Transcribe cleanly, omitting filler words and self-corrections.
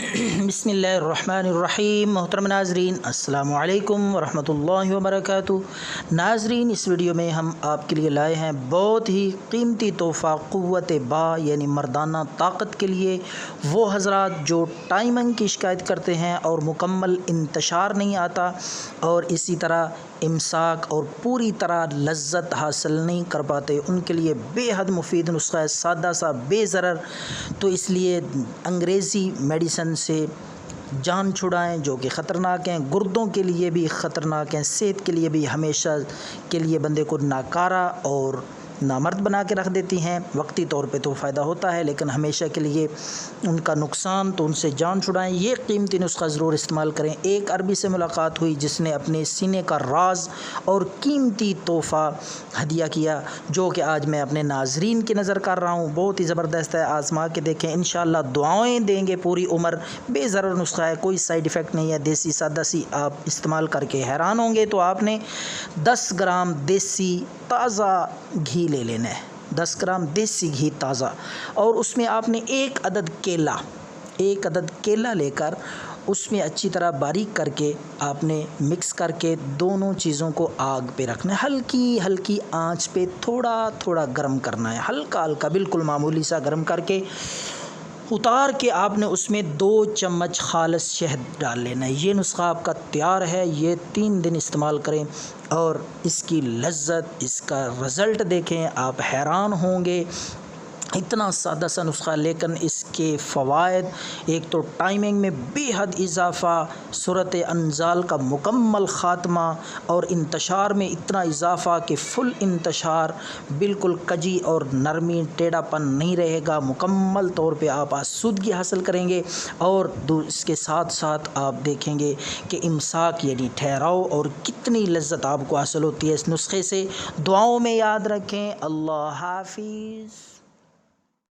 बिस्मिल्लाहिर्रहमानिर्रहीम। मोहतरम नाज़रीन, अस्सलामु अलैकुम वरहमतुल्लाहि वबरकातुहू। नाज़रीन, इस वीडियो में हम आपके लिए लाए हैं बहुत ही कीमती तोहफ़ा क़ुव्वत बा यानी मर्दाना ताकत के लिए। वो हज़रात जो टाइमिंग की शिकायत करते हैं और मुकम्मल इंतशार नहीं आता और इसी तरह इमसाक और पूरी तरह लज्जत हासिल नहीं कर पाते, उनके लिए बेहद मुफीद नुस्खा है, सादा सा बेज़रर। तो इसलिए अंग्रेज़ी मेडिसन से जान छुड़ाएं जो कि ख़तरनाक हैं, गुर्दों के लिए भी ख़तरनाक हैं, सेहत के लिए भी हमेशा के लिए बंदे को नाकारा और नामर्द बना के रख देती हैं। वक्ती तौर पे तो फ़ायदा होता है लेकिन हमेशा के लिए उनका नुकसान, तो उनसे जान छुड़ाएं। ये कीमती नुस्खा ज़रूर इस्तेमाल करें। एक अरबी से मुलाकात हुई जिसने अपने सीने का राज और कीमती तोहफ़ा हदिया किया, जो कि आज मैं अपने नाज़रीन की नज़र कर रहा हूँ। बहुत ही ज़बरदस्त है, आज़मा के देखें, इंशाअल्लाह दुआएँ देंगे पूरी उम्र। बेज़रर नुस्खा है, कोई साइड इफ़ेक्ट नहीं है, देसी सादा सी आप इस्तेमाल करके हैरान होंगे। तो आपने 10 ग्राम देसी ताज़ा घी ले लेना है, 10 ग्राम देसी घी ताज़ा, और उसमें आपने एक अदद केला लेकर उसमें अच्छी तरह बारीक करके आपने मिक्स करके दोनों चीज़ों को आग पे रखना है। हल्की हल्की आंच पे थोड़ा थोड़ा गर्म करना है, हल्का हल्का, बिल्कुल मामूली सा गर्म करके उतार के आपने उसमें 2 चम्मच खालिस शहद डाल लेना है। ये नुस्खा आपका तैयार है। ये 3 दिन इस्तेमाल करें और इसकी लज्जत, इसका रिज़ल्ट देखें, आप हैरान होंगे। इतना सादा सा नुस्खा लेकिन इसके फ़वाइद, एक तो टाइमिंग में बेहद इजाफ़ा, सूरत अंजाल का मुकम्मल ख़ात्मा और इंतशार में इतना इजाफ़ा कि फ़ुल इंतशार, बिल्कुल कजी और नरमी, टेढ़ापन नहीं रहेगा। मुकम्मल तौर पे आप आसूदगी हासिल करेंगे और इसके साथ साथ आप देखेंगे कि इमसाक यानी ठहराव और कितनी लज्जत आपको हासिल होती है इस नुस्खे से। दुआओं में याद रखें। अल्लाह हाफ़िज़।